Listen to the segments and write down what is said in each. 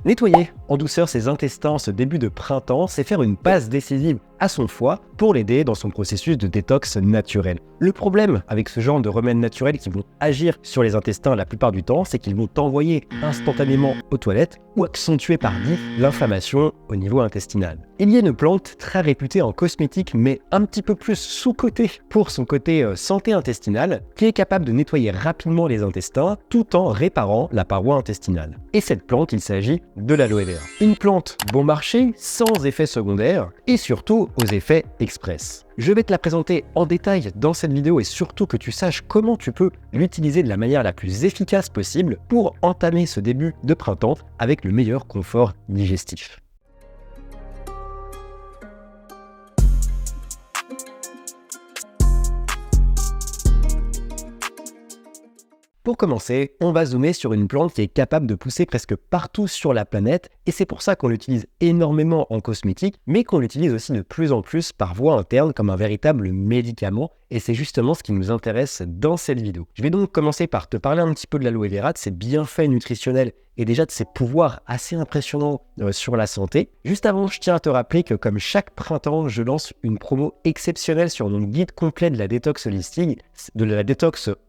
Nettoyer en douceur ses intestins en ce début de printemps, c'est faire une passe décisive à son foie pour l'aider dans son processus de détox naturel. Le problème avec ce genre de remèdes naturels qui vont agir sur les intestins la plupart du temps, c'est qu'ils vont t'envoyer instantanément aux toilettes ou accentuer par 10 l'inflammation au niveau intestinal. Il y a une plante très réputée en cosmétique mais un petit peu plus sous-cotée pour son côté santé intestinale qui est capable de nettoyer rapidement les intestins tout en réparant la paroi intestinale. Et cette plante, il s'agit de l'aloe vera. Une plante bon marché, sans effets secondaires et surtout aux effets express. Je vais te la présenter en détail dans cette vidéo et surtout que tu saches comment tu peux l'utiliser de la manière la plus efficace possible pour entamer ce début de printemps avec le meilleur confort digestif. Pour commencer, on va zoomer sur une plante qui est capable de pousser presque partout sur la planète et c'est pour ça qu'on l'utilise énormément en cosmétique, mais qu'on l'utilise aussi de plus en plus par voie interne comme un véritable médicament et c'est justement ce qui nous intéresse dans cette vidéo. Je vais donc commencer par te parler un petit peu de l'aloe vera, de ses bienfaits nutritionnels et déjà de ses pouvoirs assez impressionnants sur la santé. Juste avant, je tiens à te rappeler que comme chaque printemps, je lance une promo exceptionnelle sur mon guide complet de la détox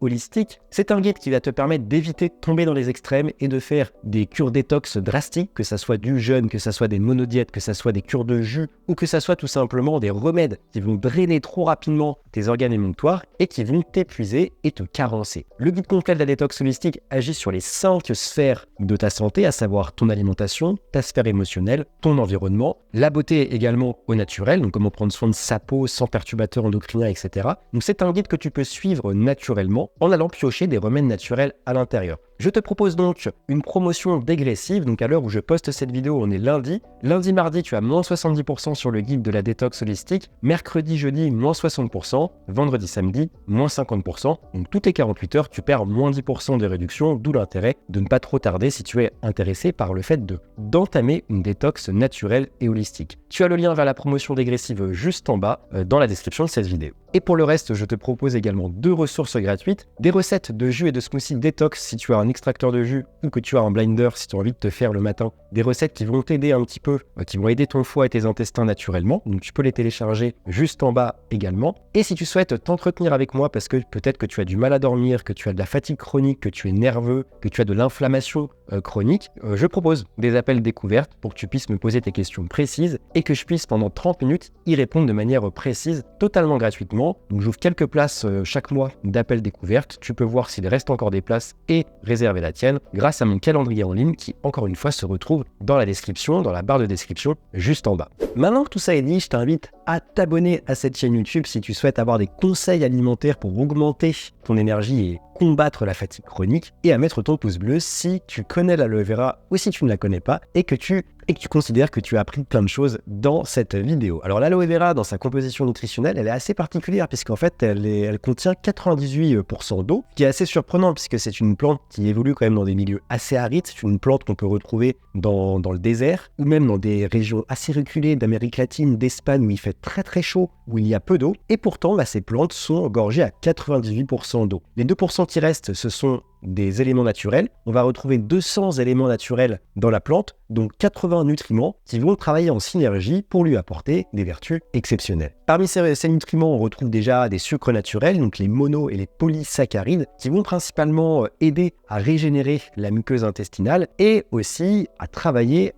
holistique. C'est un guide qui va te permettre d'éviter de tomber dans les extrêmes et de faire des cures détox drastiques, que ça soit du jeûne, que ça soit des monodiètes, que ça soit des cures de jus ou que ça soit tout simplement des remèdes qui vont drainer trop rapidement tes organes émonctoires et qui vont t'épuiser et te carencer. Le guide complet de la détox holistique agit sur les 5 sphères de ta santé, à savoir ton alimentation, ta sphère émotionnelle, ton environnement, la beauté également au naturel, donc comment prendre soin de sa peau sans perturbateurs endocriniens, etc. Donc c'est un guide que tu peux suivre naturellement en allant piocher des remèdes naturels à l'intérieur. Je te propose donc une promotion dégressive, donc à l'heure où je poste cette vidéo, on est lundi. Lundi, mardi, tu as moins 70% sur le guide de la détox holistique. Mercredi, jeudi, moins 60%. Vendredi, samedi, moins 50%. Donc toutes les 48 heures, tu perds moins 10% de réduction, d'où l'intérêt de ne pas trop tarder si tu es intéressé par le fait d'entamer une détox naturelle et holistique. Tu as le lien vers la promotion dégressive juste en bas dans la description de cette vidéo. Et pour le reste, je te propose également 2 ressources gratuites, des recettes de jus et de smoothie détox si tu as un extracteur de jus ou que tu as un blender si tu as envie de te faire le matin, des recettes qui vont t'aider un petit peu, qui vont aider ton foie et tes intestins naturellement, donc tu peux les télécharger juste en bas également. Et si tu souhaites t'entretenir avec moi parce que peut-être que tu as du mal à dormir, que tu as de la fatigue chronique, que tu es nerveux, que tu as de l'inflammation chronique, je propose des appels découvertes pour que tu puisses me poser tes questions précises et que je puisse pendant 30 minutes y répondre de manière précise, totalement gratuitement. Donc j'ouvre quelques places chaque mois d'appels découvertes, tu peux voir s'il reste encore des places et réserver la tienne grâce à mon calendrier en ligne qui encore une fois se retrouve dans la description, dans la barre de description juste en bas. Maintenant que tout ça est dit, je t'invite à t'abonner à cette chaîne YouTube si tu souhaites avoir des conseils alimentaires pour augmenter ton énergie et combattre la fatigue chronique et à mettre ton pouce bleu si tu connais l'aloe vera ou si tu ne la connais pas et que tu considères que tu as appris plein de choses dans cette vidéo. Alors l'aloe vera dans sa composition nutritionnelle, elle est assez particulière puisqu'en fait elle contient 98% d'eau, ce qui est assez surprenant puisque c'est une plante qui évolue quand même dans des milieux assez arides, c'est une plante qu'on peut retrouver dans le désert ou même dans des régions assez reculées d'Amérique latine, d'Espagne où il fait très très chaud, où il y a peu d'eau et pourtant ces plantes sont gorgées à 98% d'eau. Les 2% qui restent, ce sont des éléments naturels. On va retrouver 200 éléments naturels dans la plante, donc 80 nutriments qui vont travailler en synergie pour lui apporter des vertus exceptionnelles. Parmi ces nutriments, on retrouve déjà des sucres naturels, donc les mono et les polysaccharides, qui vont principalement aider à régénérer la muqueuse intestinale et aussi à travailler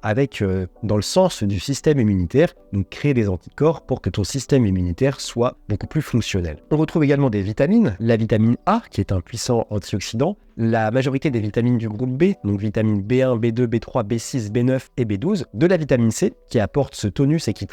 dans le sens du système immunitaire, donc créer des anticorps pour que ton système immunitaire soit beaucoup plus fonctionnel. On retrouve également des vitamines, la vitamine A qui est un puissant antioxydant, la majorité des vitamines du groupe B, donc vitamines B1, B2, B3, B6, B9 et B12, de la vitamine C qui apporte ce tonus et qui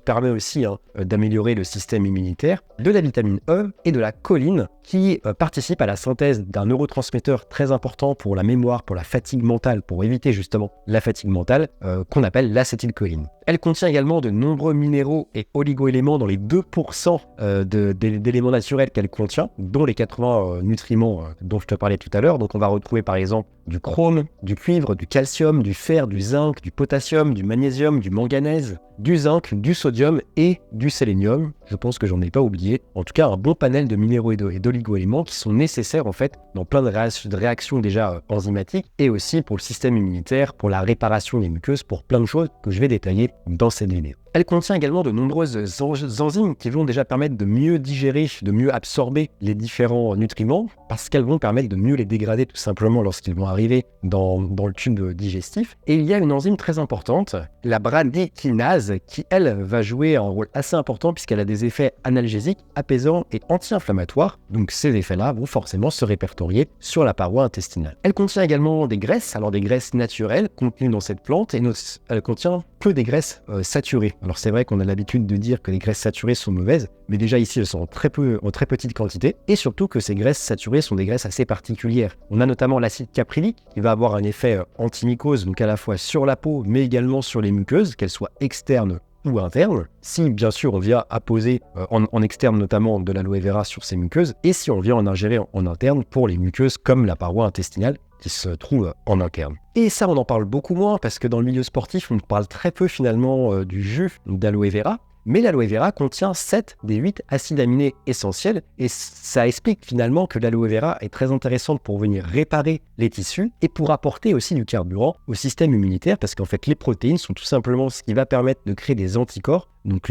permet aussi d'améliorer le système immunitaire, de la vitamine E et de la choline qui participe à la synthèse d'un neurotransmetteur très important pour la mémoire, pour la fatigue mentale, pour éviter justement la fatigue mentale, qu'on appelle l'acétylcholine. Elle contient également de nombreux minéraux et oligoéléments dans les 2% d'éléments naturels qu'elle contient, dont les 80 nutriments dont je te parlais tout à l'heure. Donc on va retrouver par exemple du chrome, du cuivre, du calcium, du fer, du zinc, du potassium, du magnésium, du manganèse, du zinc, du sodium et du sélénium. Je pense que j'en ai pas oublié. En tout cas, un bon panel de minéraux et d'oligo-éléments qui sont nécessaires en fait dans plein de réactions déjà enzymatiques et aussi pour le système immunitaire, pour la réparation des muqueuses, pour plein de choses que je vais détailler dans cette vidéo. Elle contient également de nombreuses enzymes qui vont déjà permettre de mieux digérer, de mieux absorber les différents nutriments parce qu'elles vont permettre de mieux les dégrader tout simplement lorsqu'ils vont arriver dans le tube digestif. Et il y a une enzyme très importante, la bradykинase, qui elle va jouer un rôle assez important puisqu'elle a des effets analgésiques, apaisants et anti-inflammatoires. Donc ces effets-là vont forcément se répertorier sur la paroi intestinale. Elle contient également des graisses, alors des graisses naturelles contenues dans cette plante et elle contient que des graisses saturées. Alors c'est vrai qu'on a l'habitude de dire que les graisses saturées sont mauvaises, mais déjà ici elles sont en très petite quantité et surtout que ces graisses saturées sont des graisses assez particulières. On a notamment l'acide caprylique qui va avoir un effet antimycose, donc à la fois sur la peau mais également sur les muqueuses, qu'elles soient externes ou internes. Si bien sûr on vient apposer en externe notamment de l'aloe vera sur ces muqueuses et si on vient en ingérer en interne pour les muqueuses comme la paroi intestinale qui se trouve en interne. Et ça, on en parle beaucoup moins parce que dans le milieu sportif, on parle très peu finalement du jus d'aloe vera. Mais l'aloe vera contient 7 des 8 acides aminés essentiels et ça explique finalement que l'aloe vera est très intéressante pour venir réparer les tissus et pour apporter aussi du carburant au système immunitaire parce qu'en fait les protéines sont tout simplement ce qui va permettre de créer des anticorps, donc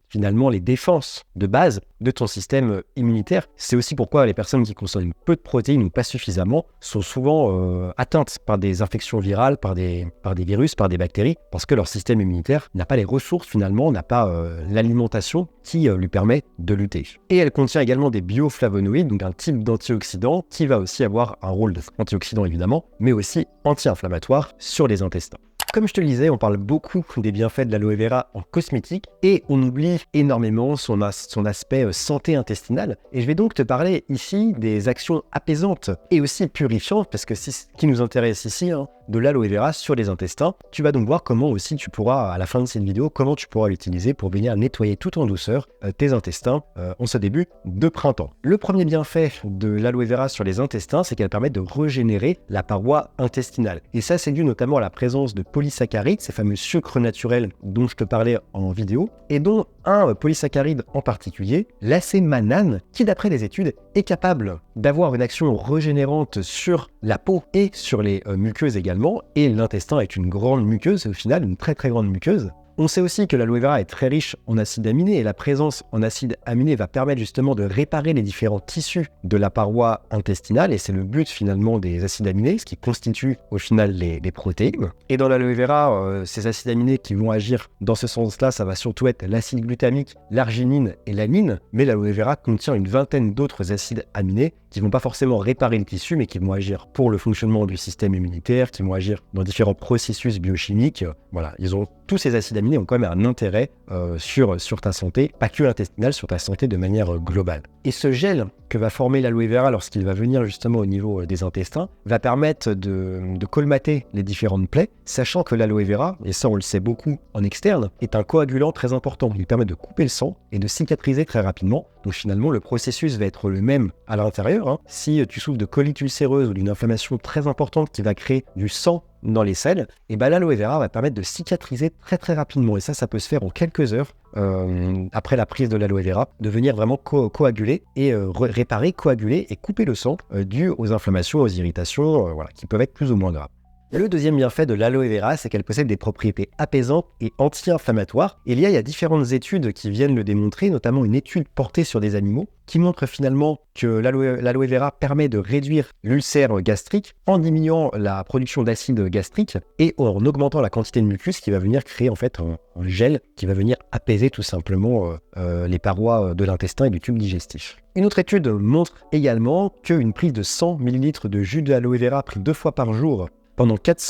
finalement les défenses de base de ton système immunitaire. C'est aussi pourquoi les personnes qui consomment peu de protéines ou pas suffisamment sont souvent atteintes par des infections virales, par des virus, par des bactéries, parce que leur système immunitaire n'a pas les ressources finalement, n'a pas l'alimentation qui lui permet de lutter. Et elle contient également des bioflavonoïdes, donc un type d'antioxydant qui va aussi avoir un rôle d'antioxydant évidemment, mais aussi anti-inflammatoire sur les intestins. Comme je te le disais, on parle beaucoup des bienfaits de l'aloe vera en cosmétique et on oublie énormément son aspect santé intestinale. Et je vais donc te parler ici des actions apaisantes et aussi purifiantes parce que c'est ce qui nous intéresse ici, de l'aloe vera sur les intestins. Tu vas donc voir comment aussi tu pourras, à la fin de cette vidéo, comment tu pourras l'utiliser pour venir nettoyer tout en douceur tes intestins en ce début de printemps. Le premier bienfait de l'aloe vera sur les intestins, c'est qu'elle permet de régénérer la paroi intestinale. Et ça, c'est dû notamment à la présence de polysaccharides, ces fameux sucres naturels dont je te parlais en vidéo, et dont un polysaccharide en particulier, l'acémanane, qui d'après les études est capable d'avoir une action régénérante sur la peau et sur les muqueuses également, et l'intestin est une grande muqueuse, au final une très très grande muqueuse. On sait aussi que l'aloe vera est très riche en acides aminés et la présence en acides aminés va permettre justement de réparer les différents tissus de la paroi intestinale et c'est le but finalement des acides aminés, ce qui constitue au final les protéines. Et dans l'aloe vera, ces acides aminés qui vont agir dans ce sens-là, ça va surtout être l'acide glutamique, l'arginine et l'amine, mais l'aloe vera contient une vingtaine d'autres acides aminés qui vont pas forcément réparer le tissu, mais qui vont agir pour le fonctionnement du système immunitaire, qui vont agir dans différents processus biochimiques. Voilà, tous ces acides aminés ont quand même un intérêt sur ta santé, pas que intestinale, sur ta santé de manière globale. Et ce gel que va former l'aloe vera lorsqu'il va venir justement au niveau des intestins va permettre de colmater les différentes plaies, sachant que l'aloe vera, et ça on le sait beaucoup en externe, est un coagulant très important. Il permet de couper le sang et de cicatriser très rapidement. Donc finalement, le processus va être le même à l'intérieur. Si tu souffres de colite ulcéreuse ou d'une inflammation très importante qui va créer du sang dans les selles, et l'aloe vera va permettre de cicatriser très très rapidement. Et ça peut se faire en quelques heures après la prise de l'aloe vera, de venir vraiment coaguler et réparer, coaguler et couper le sang dû aux inflammations, aux irritations, qui peuvent être plus ou moins graves. Le deuxième bienfait de l'aloe vera, c'est qu'elle possède des propriétés apaisantes et anti-inflammatoires. Il y a différentes études qui viennent le démontrer, notamment une étude portée sur des animaux, qui montre finalement que l'aloe vera permet de réduire l'ulcère gastrique en diminuant la production d'acide gastrique et en augmentant la quantité de mucus qui va venir créer en fait un gel qui va venir apaiser tout simplement les parois de l'intestin et du tube digestif. Une autre étude montre également qu'une prise de 100 ml de jus d'aloe vera pris 2 fois par jour pendant 4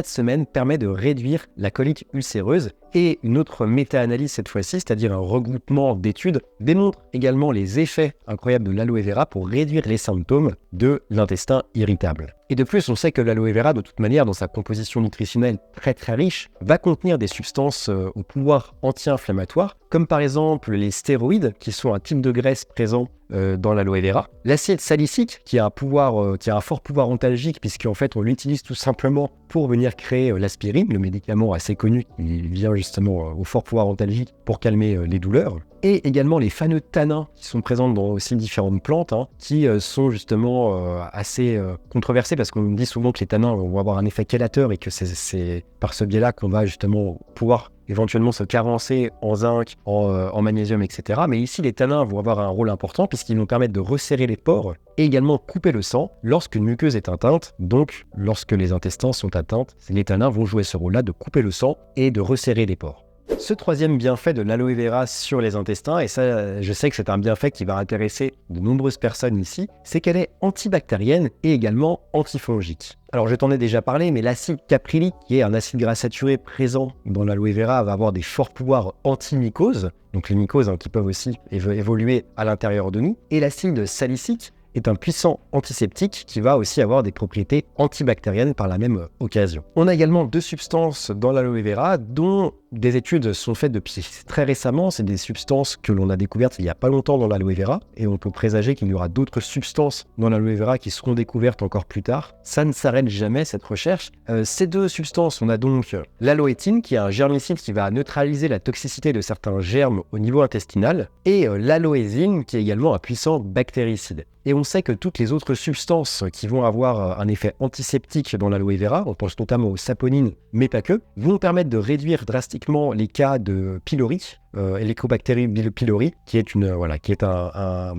semaines permet de réduire la colite ulcéreuse et une autre méta-analyse cette fois-ci, c'est-à-dire un regroupement d'études, démontre également les effets incroyables de l'aloe vera pour réduire les symptômes de l'intestin irritable. Et de plus, on sait que l'aloe vera, de toute manière, dans sa composition nutritionnelle très riche, va contenir des substances au pouvoir anti-inflammatoire, comme par exemple les stéroïdes, qui sont un type de graisse présent dans l'aloe vera. L'acide salicique, qui a un fort pouvoir antalgique, puisqu'en fait, on l'utilise tout simplement pour venir créer l'aspirine, le médicament assez connu qui vient justement au fort pouvoir antalgique pour calmer les douleurs. Et également les fameux tanins qui sont présents dans aussi différentes plantes, qui sont justement assez controversés parce qu'on dit souvent que les tanins vont avoir un effet chélateur et que c'est par ce biais-là qu'on va justement pouvoir éventuellement se carencer en zinc, en magnésium, etc. Mais ici, les tanins vont avoir un rôle important puisqu'ils vont permettre de resserrer les pores et également couper le sang lorsqu'une muqueuse est atteinte. Donc, lorsque les intestins sont atteints, les tanins vont jouer ce rôle-là de couper le sang et de resserrer les pores. Ce troisième bienfait de l'aloe vera sur les intestins, et ça je sais que c'est un bienfait qui va intéresser de nombreuses personnes ici, c'est qu'elle est antibactérienne et également antifongique. Alors je t'en ai déjà parlé, mais l'acide caprylique, qui est un acide gras saturé présent dans l'aloe vera, va avoir des forts pouvoirs anti-mycoses, donc les mycoses qui peuvent aussi évoluer à l'intérieur de nous, et l'acide salicique est un puissant antiseptique qui va aussi avoir des propriétés antibactériennes par la même occasion. On a également deux substances dans l'aloe vera dont des études sont faites depuis très récemment. C'est des substances que l'on a découvertes il n'y a pas longtemps dans l'aloe vera et on peut présager qu'il y aura d'autres substances dans l'aloe vera qui seront découvertes encore plus tard. Ça ne s'arrête jamais, cette recherche. Ces deux substances, on a donc l'aloétine qui est un germicide qui va neutraliser la toxicité de certains germes au niveau intestinal et l'aloésine qui est également un puissant bactéricide. Et on sait que toutes les autres substances qui vont avoir un effet antiseptique dans l'aloe vera, on pense notamment aux saponines, mais pas que, vont permettre de réduire drastiquement les cas de pylori, Helicobacter pylori, qui est une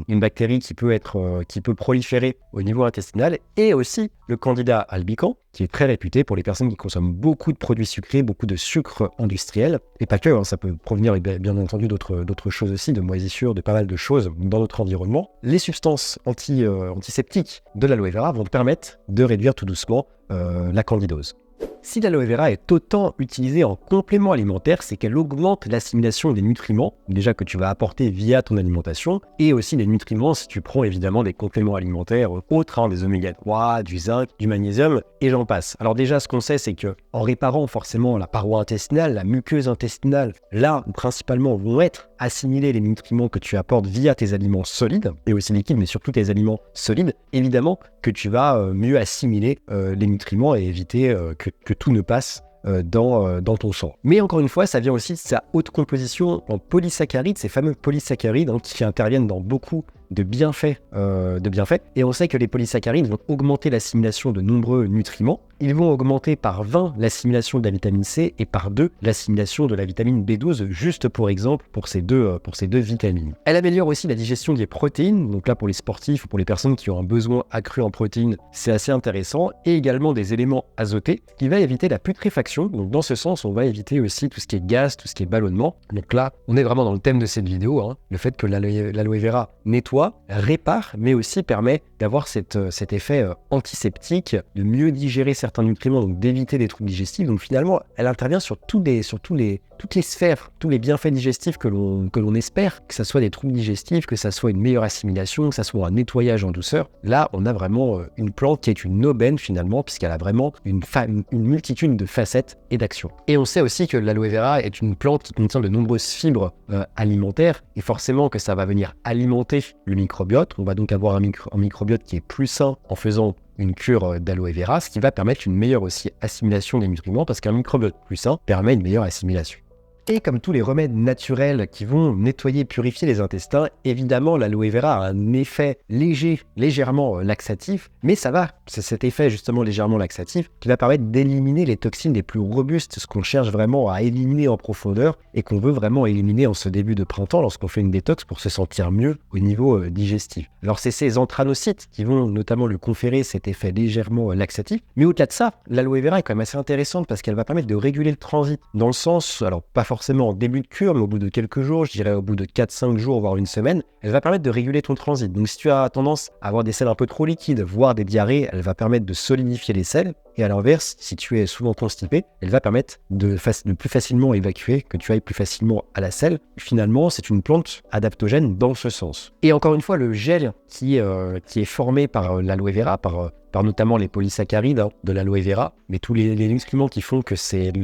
bactérie qui peut proliférer au niveau intestinal, et aussi le Candida albicans, qui est très réputé pour les personnes qui consomment beaucoup de produits sucrés, beaucoup de sucre industriel, et pas que, ça peut provenir bien entendu d'autres choses aussi, de moisissures, de pas mal de choses dans notre environnement. Les substances antiseptiques de l'aloe vera vont permettre de réduire tout doucement la candidose. Si l'aloe vera est autant utilisée en complément alimentaire, c'est qu'elle augmente l'assimilation des nutriments, déjà que tu vas apporter via ton alimentation, et aussi les nutriments si tu prends évidemment des compléments alimentaires autres, des oméga 3, du zinc, du magnésium, et j'en passe. Alors déjà, ce qu'on sait, c'est que en réparant forcément la paroi intestinale, la muqueuse intestinale, là où principalement vont être assimilés les nutriments que tu apportes via tes aliments solides, et aussi liquides, mais surtout tes aliments solides, évidemment que tu vas mieux assimiler les nutriments et éviter que tout ne passe dans ton sang. Mais encore une fois, ça vient aussi de sa haute composition en polysaccharides, ces fameux polysaccharides qui interviennent dans beaucoup de bienfaits. Et on sait que les polysaccharides vont augmenter l'assimilation de nombreux nutriments. Ils vont augmenter par 20 l'assimilation de la vitamine C et par 2 l'assimilation de la vitamine B12, juste pour exemple pour ces deux vitamines. Elle améliore aussi la digestion des protéines, donc là pour les sportifs ou pour les personnes qui ont un besoin accru en protéines, c'est assez intéressant, et également des éléments azotés, qui va éviter la putréfaction. Donc dans ce sens, on va éviter aussi tout ce qui est gaz, tout ce qui est ballonnement. Donc là, on est vraiment dans le thème de cette vidéo, le fait que l'aloe vera nettoie, répare, mais aussi permet d'avoir cet effet antiseptique, de mieux digérer certains nutriments, donc d'éviter des troubles digestifs. Donc finalement, elle intervient sur toutes les sphères, tous les bienfaits digestifs que l'on espère, que ça soit des troubles digestifs, que ça soit une meilleure assimilation, que ça soit un nettoyage en douceur. Là, on a vraiment une plante qui est une aubaine finalement, puisqu'elle a vraiment une multitude de facettes et d'actions. Et on sait aussi que l'aloe vera est une plante qui contient de nombreuses fibres alimentaires, et forcément que ça va venir alimenter le microbiote. On va donc avoir un microbiote qui est plus sain en faisant une cure d'aloe vera, ce qui va permettre une meilleure aussi assimilation des nutriments, parce qu'un microbiote plus sain permet une meilleure assimilation. Et comme tous les remèdes naturels qui vont nettoyer et purifier les intestins, évidemment l'aloe vera a un effet légèrement laxatif, mais c'est cet effet justement légèrement laxatif qui va permettre d'éliminer les toxines les plus robustes, ce qu'on cherche vraiment à éliminer en profondeur et qu'on veut vraiment éliminer en ce début de printemps lorsqu'on fait une détox pour se sentir mieux au niveau digestif. Alors c'est ces anthranocytes qui vont notamment lui conférer cet effet légèrement laxatif, mais au-delà de ça, l'aloe vera est quand même assez intéressante parce qu'elle va permettre de réguler le transit, dans le sens, alors pas forcément en début de cure, mais au bout de quelques jours, je dirais au bout de 4-5 jours, voire une semaine, elle va permettre de réguler ton transit. Donc si tu as tendance à avoir des selles un peu trop liquides, voire des diarrhées, elle va permettre de solidifier les selles. Et à l'inverse, si tu es souvent constipé, elle va permettre de plus facilement évacuer, que tu ailles plus facilement à la selle. Finalement, c'est une plante adaptogène dans ce sens. Et encore une fois, le gel qui est formé par l'aloe vera, par notamment les polysaccharides de l'aloe vera, mais tous les nutriments qui font que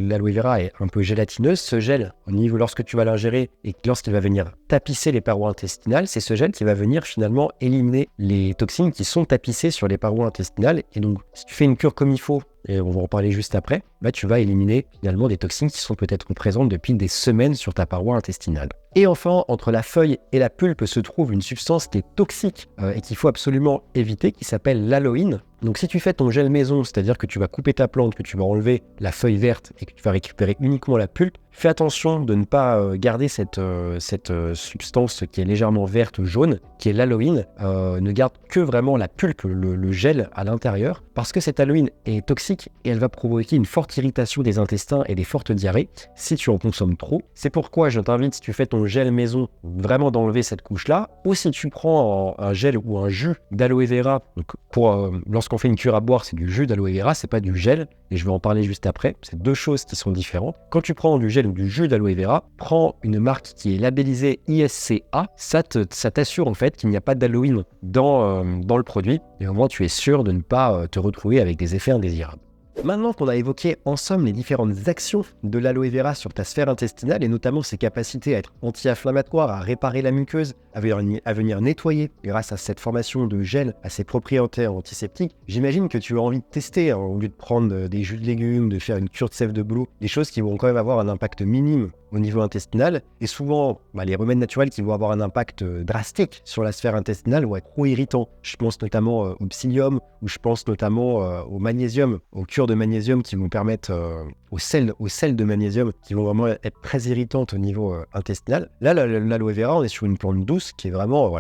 l'aloe vera est un peu gélatineuse, ce gel, lorsque tu vas l'ingérer et lorsqu'il va venir tapisser les parois intestinales, c'est ce gel qui va venir finalement éliminer les toxines qui sont tapissées sur les parois intestinales. Et donc, si tu fais une cure comme il faut, et on va en parler juste après, tu vas éliminer finalement des toxines qui sont peut-être présentes depuis des semaines sur ta paroi intestinale. Et enfin, entre la feuille et la pulpe se trouve une substance qui est toxique et qu'il faut absolument éviter, qui s'appelle l'aloïne. Donc si tu fais ton gel maison, c'est-à-dire que tu vas couper ta plante, que tu vas enlever la feuille verte et que tu vas récupérer uniquement la pulpe, fais attention de ne pas garder cette substance qui est légèrement verte jaune, qui est l'aloïne. Ne garde que vraiment la pulpe, le gel à l'intérieur, parce que cette aloïne est toxique et elle va provoquer une forte irritation des intestins et des fortes diarrhées si tu en consommes trop. C'est pourquoi je t'invite, si tu fais ton gel maison, vraiment d'enlever cette couche-là, ou si tu prends un gel ou un jus d'aloe vera, donc lorsqu'on fait une cure à boire, c'est du jus d'aloe vera, c'est pas du gel, et je vais en parler juste après, c'est deux choses qui sont différentes. Quand tu prends du gel ou du jus d'aloe vera, prends une marque qui est labellisée ISCA, ça t'assure en fait qu'il n'y a pas d'aloïne dans le produit, et au moins tu es sûr de ne pas te retrouver avec des effets indésirables. Maintenant qu'on a évoqué en somme les différentes actions de l'aloe vera sur ta sphère intestinale et notamment ses capacités à être anti-inflammatoire, à réparer la muqueuse, à venir nettoyer grâce à cette formation de gel, à ses propriétés antiseptiques, j'imagine que tu as envie de tester, au lieu de prendre des jus de légumes, de faire une cure de sève de bouleau, des choses qui vont quand même avoir un impact minime au niveau intestinal. Et souvent, les remèdes naturels qui vont avoir un impact drastique sur la sphère intestinale vont être trop irritants. Je pense notamment au psyllium, ou je pense notamment au magnésium, aux cures de magnésium qui vont permettre aux sels de magnésium qui vont vraiment être très irritantes au niveau intestinal. Là, l'aloe vera, on est sur une plante douce qui est vraiment,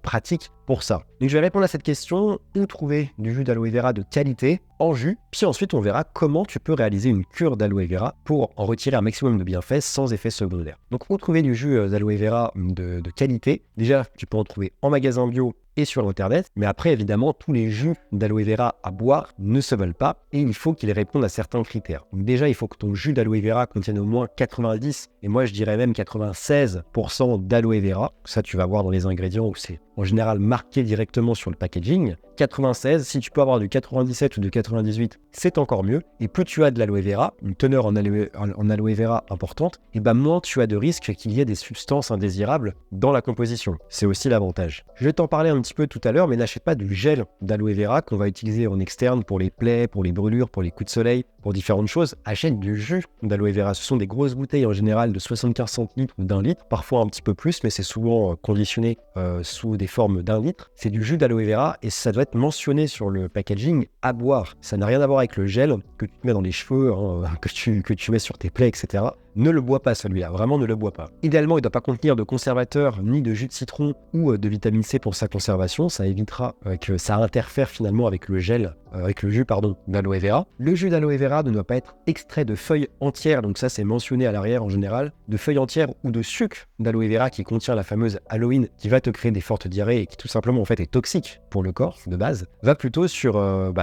pratique pour ça. Donc je vais répondre à cette question, où trouver du jus d'aloe vera de qualité en jus, puis ensuite on verra comment tu peux réaliser une cure d'aloe vera pour en retirer un maximum de bienfaits sans effet secondaire. Donc où trouver du jus d'aloe vera de qualité? Déjà, tu peux en trouver en magasin bio et sur internet, mais après évidemment tous les jus d'aloe vera à boire ne se veulent pas et il faut qu'ils répondent à certains critères. Donc déjà il faut que ton jus d'aloe vera contienne au moins 90 et moi je dirais même 96% d'aloe vera. Ça tu vas voir dans les ingrédients où c'est en général marqué directement sur le packaging. 96, si tu peux avoir du 97 ou du 98, c'est encore mieux. Et plus tu as de l'aloe vera, une teneur en aloe vera importante, et moins tu as de risque qu'il y ait des substances indésirables dans la composition. C'est aussi l'avantage. Je vais t'en parler un petit peu tout à l'heure, mais n'achète pas du gel d'aloe vera qu'on va utiliser en externe pour les plaies, pour les brûlures, pour les coups de soleil, pour différentes choses. Achète du jus d'aloe vera. Ce sont des grosses bouteilles en général de 75 centilitres ou d'1 litre, parfois un petit peu plus, mais c'est souvent conditionné sous des formes d'1 litre. C'est du jus d'aloe vera et ça doit être mentionné sur le packaging à boire. Ça n'a rien à voir avec le gel que tu mets dans les cheveux, que tu mets sur tes plaies, etc. Ne le bois pas celui-là, vraiment ne le bois pas. Idéalement, il ne doit pas contenir de conservateur ni de jus de citron ou de vitamine C pour sa conservation. Ça évitera que ça interfère finalement avec le jus d'aloe vera. Le jus d'aloe vera ne doit pas être extrait de feuilles entières, donc ça c'est mentionné à l'arrière en général, de feuilles entières ou de sucre d'aloe vera qui contient la fameuse aloïne qui va te créer des fortes diarrhées et qui tout simplement en fait est toxique pour le corps de base. Va plutôt sur un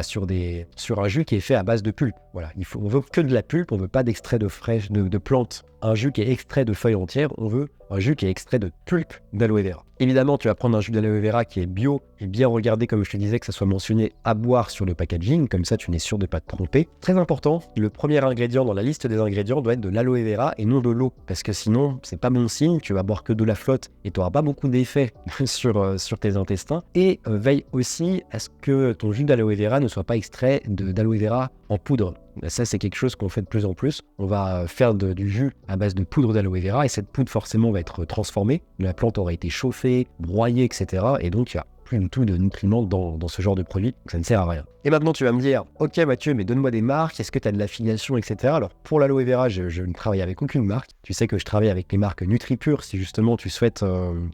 jus qui est fait à base de pulpe. Voilà, on veut que de la pulpe, on veut pas d'extrait de plantes. Un jus qui est extrait de feuilles entières, on veut un jus qui est extrait de pulpe d'aloe vera. Évidemment, tu vas prendre un jus d'aloe vera qui est bio et bien regarder, comme je te disais, que ça soit mentionné à boire sur le packaging, comme ça tu n'es sûr de ne pas te tromper. Très important, le premier ingrédient dans la liste des ingrédients doit être de l'aloe vera et non de l'eau, parce que sinon, c'est pas bon signe, tu vas boire que de la flotte et tu n'auras pas beaucoup d'effets sur tes intestins. Et veille aussi à ce que ton jus d'aloe vera ne soit pas extrait d'aloe vera en poudre. Ça, c'est quelque chose qu'on fait de plus en plus. On va faire du jus à base de poudre d'aloe vera et cette poudre forcément va être transformée. La plante aura été chauffée, broyée, etc. Et donc, il y a plus du tout de nutriments dans ce genre de produit. Donc, ça ne sert à rien. Et maintenant, tu vas me dire, ok Mathieu, mais donne-moi des marques, est-ce que tu as de l'affiliation, etc. Alors, pour l'aloe vera, je ne travaille avec aucune marque. Tu sais que je travaille avec les marques NutriPure. Si justement tu souhaites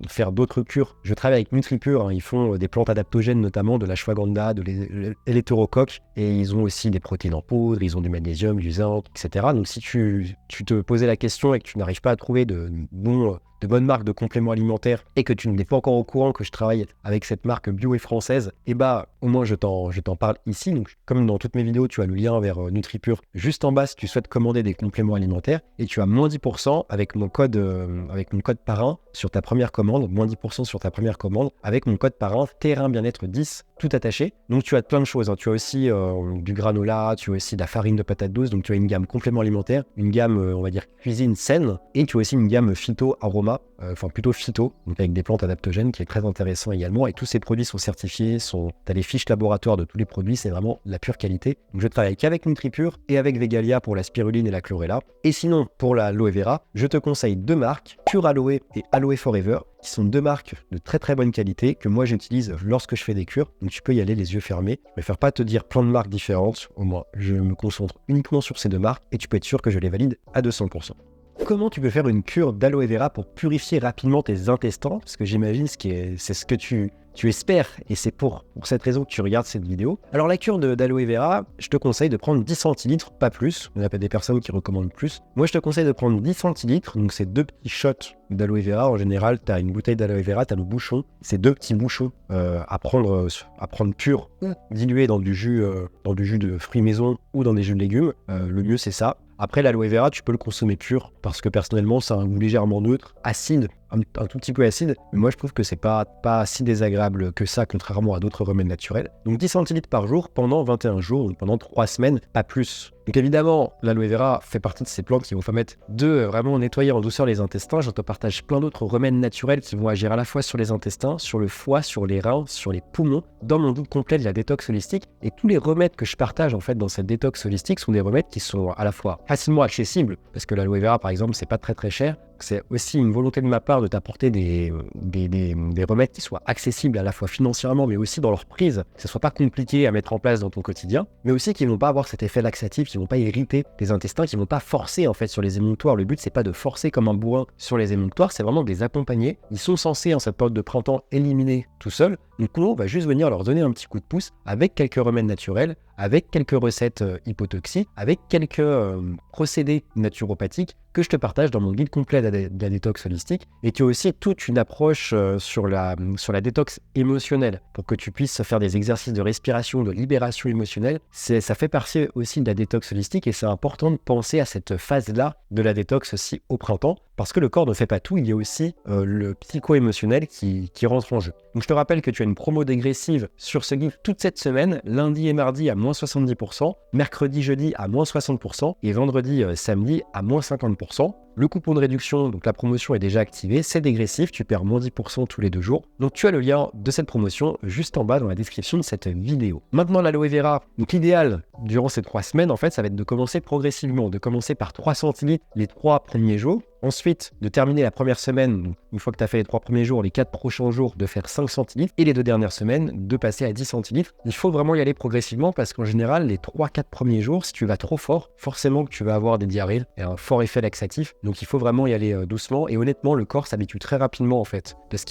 faire d'autres cures, je travaille avec NutriPure. Ils font des plantes adaptogènes, notamment de l'ashwagandha, de l'éthérocoque. Et ils ont aussi des protéines en poudre, ils ont du magnésium, du zinc, etc. Donc, si tu te posais la question et que tu n'arrives pas à trouver de bons de bonnes marques de compléments alimentaires et que tu n'es pas encore au courant que je travaille avec cette marque bio et française, et bah au moins je t'en parle ici. Donc, comme dans toutes mes vidéos, tu as le lien vers NutriPure juste en bas si tu souhaites commander des compléments alimentaires, et tu as moins 10% avec mon code parrain sur ta première commande, moins 10% sur ta première commande avec mon code parrain Terrain Bien-être 10, tout attaché. Donc tu as plein de choses, hein. Tu as aussi du granola, tu as aussi de la farine de patate douce, donc tu as une gamme complément alimentaire, une gamme on va dire cuisine saine, et tu as aussi une gamme phyto aroma, enfin plutôt phyto, donc avec des plantes adaptogènes, qui est très intéressant également. Et tous ces produits sont certifiés, tu as les fiches laboratoires de tous les produits, c'est vraiment la pure qualité. Donc je travaille qu'avec NutriPure et avec Vegalia pour la spiruline et la chlorella. Et sinon pour la aloe vera, je te conseille deux marques, Pure Aloe et Aloe Forever, qui sont deux marques de très très bonne qualité que moi j'utilise lorsque je fais des cures. Donc tu peux y aller les yeux fermés. Je ne préfère pas te dire plein de marques différentes, au moins je me concentre uniquement sur ces deux marques et tu peux être sûr que je les valide à 200%. Comment tu peux faire une cure d'aloe vera pour purifier rapidement tes intestins? Parce que j'imagine c'est ce que tu espères, et c'est pour cette raison que tu regardes cette vidéo. Alors la cure d'aloe vera, je te conseille de prendre 10 centilitres, pas plus. Il y a pas des personnes qui recommandent plus. Moi je te conseille de prendre 10 centilitres, donc c'est deux petits shots d'aloe vera. En général, tu as une bouteille d'aloe vera, tu as le bouchon. C'est deux petits bouchons à prendre pur ou dilué dans du jus de fruits maison ou dans des jus de légumes. Le mieux c'est ça. Après, l'aloe vera, tu peux le consommer pur parce que personnellement, ça a un goût légèrement neutre, acide, un tout petit peu acide. Mais moi, je trouve que c'est pas si désagréable que ça, contrairement à d'autres remèdes naturels. Donc 10 centilitres par jour pendant 21 jours, donc pendant 3 semaines, pas plus. Donc évidemment, l'aloe vera fait partie de ces plantes qui vont permettre de vraiment nettoyer en douceur les intestins. Je te partage plein d'autres remèdes naturels qui vont agir à la fois sur les intestins, sur le foie, sur les reins, sur les poumons, dans mon guide complet de la détox holistique. Et tous les remèdes que je partage en fait dans cette détox holistique sont des remèdes qui sont à la fois facilement accessibles, parce que l'aloe vera par exemple, c'est pas très très cher. C'est aussi une volonté de ma part de t'apporter des remèdes qui soient accessibles à la fois financièrement, mais aussi dans leur prise, que ce soit pas compliqué à mettre en place dans ton quotidien, mais aussi qui vont pas avoir cet effet laxatif, qui vont pas irriter les intestins, qui vont pas forcer en fait sur les émonctoires. Le but c'est pas de forcer comme un bourrin sur les émonctoires, c'est vraiment de les accompagner. Ils sont censés en cette période de printemps éliminer tout seuls. Donc nous on va juste venir leur donner un petit coup de pouce avec quelques remèdes naturels, avec quelques recettes hypotoxiques, avec quelques procédés naturopathiques que je te partage dans mon guide complet de la détox holistique, et qui a aussi toute une approche sur la détox émotionnelle pour que tu puisses faire des exercices de respiration, de libération émotionnelle. Ça fait partie aussi de la détox holistique, et c'est important de penser à cette phase-là de la détox aussi au printemps, parce que le corps ne fait pas tout, il y a aussi le psycho-émotionnel qui rentre en jeu. Donc je te rappelle que tu as une promo dégressive sur ce guide toute cette semaine, lundi et mardi à moins 70%, mercredi, jeudi à moins 60%, et vendredi, samedi à moins 50%. Le coupon de réduction, donc la promotion est déjà activée, c'est dégressif, tu perds moins 10% tous les 2 jours. Donc tu as le lien de cette promotion juste en bas dans la description de cette vidéo. Maintenant l'aloe vera, donc l'idéal durant ces 3 semaines en fait, ça va être de commencer progressivement, de commencer par 3 centilitres les 3 premiers jours. Ensuite, de terminer la première semaine, donc une fois que tu as fait les 3 premiers jours, les 4 prochains jours, de faire 5 centilitres, et les 2 dernières semaines, de passer à 10 centilitres. Il faut vraiment y aller progressivement parce qu'en général, les 3-4 premiers jours, si tu vas trop fort, forcément que tu vas avoir des diarrhées et un fort effet laxatif. Donc il faut vraiment y aller doucement, et honnêtement, le corps s'habitue très rapidement en fait, parce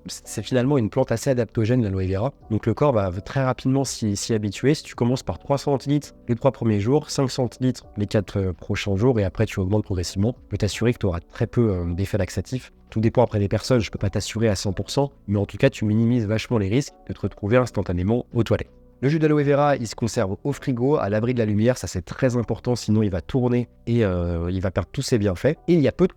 c'est finalement une plante assez adaptogène, l'aloe vera. Donc le corps va très rapidement s'y habituer. Si tu commences par 3 centilitres les 3 premiers jours, 5 centilitres les 4 prochains jours, et après tu augmentes progressivement, je peux t'assurer que tu auras très peu d'effets laxatifs. Tout dépend après des personnes, je peux pas t'assurer à 100%, mais en tout cas tu minimises vachement les risques de te retrouver instantanément aux toilettes. Le jus d'aloe vera, il se conserve au frigo, à l'abri de la lumière, ça c'est très important, sinon il va tourner et il va perdre tous ses bienfaits. Et il y a peu de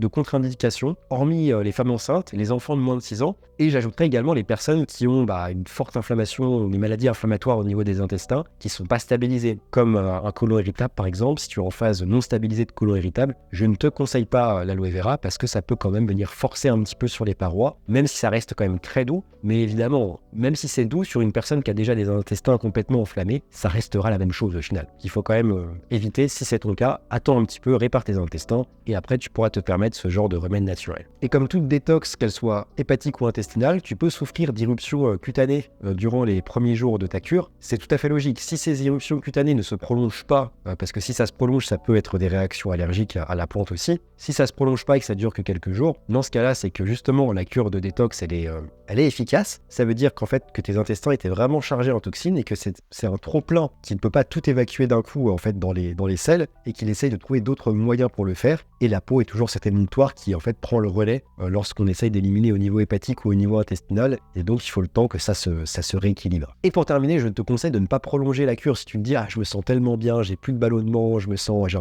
contre-indications, hormis les femmes enceintes, les enfants de moins de 6 ans, et j'ajouterai également les personnes qui ont une forte inflammation, des maladies inflammatoires au niveau des intestins, qui ne sont pas stabilisées, comme un côlon irritable par exemple. Si tu es en phase non stabilisée de côlon irritable, je ne te conseille pas l'aloe vera parce que ça peut quand même venir forcer un petit peu sur les parois, même si ça reste quand même très doux. Mais évidemment, même si c'est doux sur une personne qui a déjà des intestins complètement enflammés, ça restera la même chose au final. Il faut quand même éviter, si c'est ton cas, attends un petit peu, répare tes intestins, et après tu pourras te permettre ce genre de remède naturel. Et comme toute détox, qu'elle soit hépatique ou intestinale, tu peux souffrir d'irruptions cutanées durant les premiers jours de ta cure. C'est tout à fait logique. Si ces irruptions cutanées ne se prolongent pas, parce que si ça se prolonge, ça peut être des réactions allergiques à la plante aussi. Si ça se prolonge pas et que ça dure que quelques jours, dans ce cas-là, c'est que justement la cure de détox, elle est efficace. Ça veut dire qu'en fait que tes intestins étaient vraiment chargés en toxines et que c'est un trop plein qui ne peut pas tout évacuer d'un coup en fait dans les selles, et qu'il essaye de trouver d'autres moyens pour le faire. et la peau est toujours cet émonctoire qui en fait prend le relais lorsqu'on essaye d'éliminer au niveau hépatique ou au niveau intestinal, et donc il faut le temps que ça se rééquilibre. Et pour terminer, je te conseille de ne pas prolonger la cure si tu te dis « Ah, je me sens tellement bien, j'ai plus de ballonnement, j'ai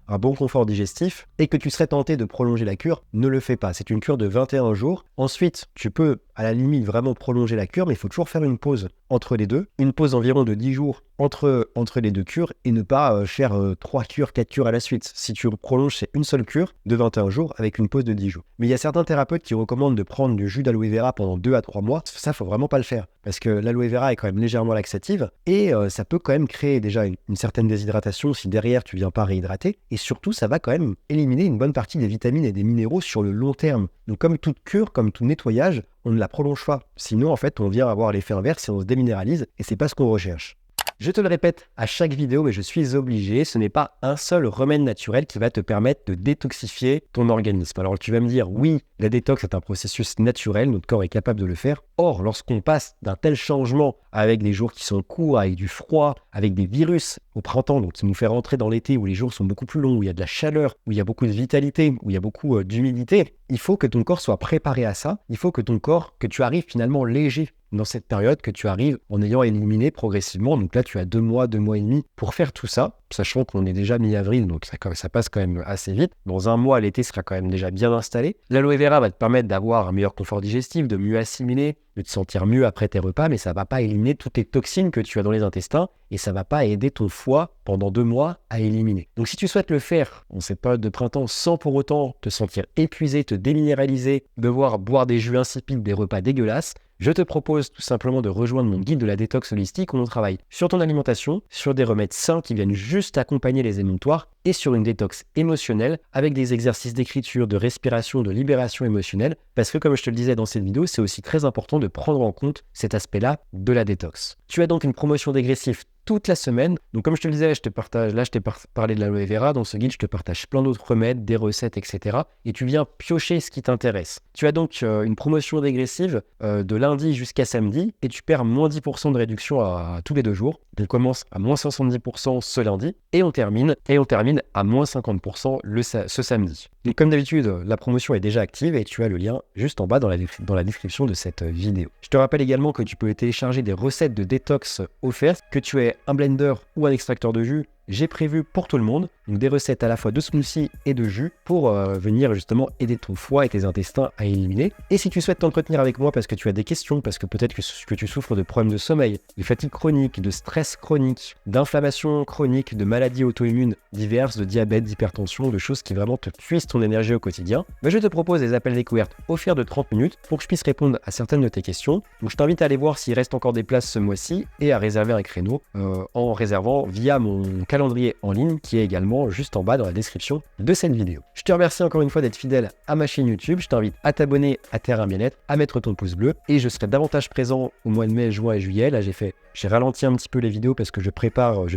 un bon confort digestif » et que tu serais tenté de prolonger la cure, ne le fais pas. C'est une cure de 21 jours. Ensuite, tu peux à la limite vraiment prolonger la cure, mais il faut toujours faire une pause entre les deux, une pause environ de 10 jours entre les deux cures, et ne pas faire 3 cures, 4 cures à la suite. Si tu prolonges, c'est une seule cure de 21 jours avec une pause de 10 jours. Mais il y a certains thérapeutes qui recommandent de prendre du jus d'aloe vera pendant 2 à 3 mois. Ça, faut vraiment pas le faire, parce que l'aloe vera est quand même légèrement laxative, et ça peut quand même créer déjà une certaine déshydratation si derrière tu viens pas réhydrater, et surtout ça va quand même éliminer une bonne partie des vitamines et des minéraux sur le long terme. Donc comme toute cure, comme tout nettoyage, on ne la prolonge pas. Sinon, en fait, on vient avoir l'effet inverse et on se déminéralise, et c'est pas ce qu'on recherche. Je te le répète à chaque vidéo, mais je suis obligé, ce n'est pas un seul remède naturel qui va te permettre de détoxifier ton organisme. Alors tu vas me dire, oui, la détox est un processus naturel, notre corps est capable de le faire. Or, lorsqu'on passe d'un tel changement avec des jours qui sont courts, avec du froid, avec des virus au printemps, donc qui nous fait rentrer dans l'été où les jours sont beaucoup plus longs, où il y a de la chaleur, où il y a beaucoup de vitalité, où il y a beaucoup d'humidité, il faut que ton corps soit préparé à ça. Il faut que que tu arrives finalement léger dans cette période, que tu arrives en ayant éliminé progressivement. Donc là, tu as 2 mois, 2 mois et demi pour faire tout ça, sachant qu'on est déjà mi-avril, donc ça passe quand même assez vite. Dans un mois, l'été sera quand même déjà bien installé. L'aloe vera va te permettre d'avoir un meilleur confort digestif, de mieux assimiler, de te sentir mieux après tes repas, mais ça ne va pas éliminer toutes les toxines que tu as dans les intestins, et ça ne va pas aider ton foie pendant 2 mois à éliminer. Donc si tu souhaites le faire en cette période de printemps sans pour autant te sentir épuisé, te déminéraliser, devoir boire des jus insipides, des repas dégueulasses, je te propose tout simplement de rejoindre mon guide de la détox holistique où on travaille sur ton alimentation, sur des remèdes sains qui viennent juste accompagner les émonctoires et sur une détox émotionnelle avec des exercices d'écriture, de respiration, de libération émotionnelle, parce que comme je te le disais dans cette vidéo, c'est aussi très important de prendre en compte cet aspect-là de la détox. Tu as donc une promotion dégressive toute la semaine. Donc comme je te le disais, je t'ai parlé de l'aloe vera. Dans ce guide, je te partage plein d'autres remèdes, des recettes, etc. Et tu viens piocher ce qui t'intéresse. Tu as donc une promotion dégressive de lundi jusqu'à samedi et tu perds moins 10% de réduction à tous les 2 jours. On commence à moins 70% ce lundi et on termine à moins 50% ce samedi. Donc comme d'habitude, la promotion est déjà active et tu as le lien juste en bas dans la description de cette vidéo. Je te rappelle également que tu peux télécharger des recettes de détox offertes, que tu aies un blender ou un extracteur de jus. J'ai prévu pour tout le monde, donc des recettes à la fois de smoothies et de jus pour venir justement aider ton foie et tes intestins à éliminer. Et si tu souhaites t'entretenir avec moi parce que tu as des questions, parce que peut-être que tu souffres de problèmes de sommeil, de fatigue chronique, de stress chronique, d'inflammation chronique, de maladies auto-immunes diverses, de diabète, d'hypertension, de choses qui vraiment te puissent ton énergie au quotidien, je te propose des appels découvertes offerts de 30 minutes pour que je puisse répondre à certaines de tes questions. Donc je t'invite à aller voir s'il reste encore des places ce mois-ci et à réserver un créneau en réservant via mon calendrier en ligne qui est également juste en bas dans la description de cette vidéo. Je te remercie encore une fois d'être fidèle à ma chaîne YouTube. Je t'invite à t'abonner à Terre et Bien-être, à mettre ton pouce bleu et je serai davantage présent au mois de mai, juin et juillet. Là, j'ai ralenti un petit peu les vidéos parce que je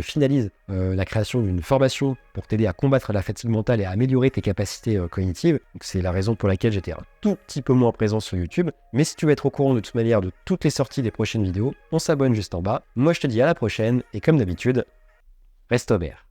finalise la création d'une formation pour t'aider à combattre la fatigue mentale et à améliorer tes capacités cognitives. Donc, c'est la raison pour laquelle j'étais un tout petit peu moins présent sur YouTube. Mais si tu veux être au courant de toute manière de toutes les sorties des prochaines vidéos, on s'abonne juste en bas. Moi, je te dis à la prochaine et comme d'habitude, reste au vert.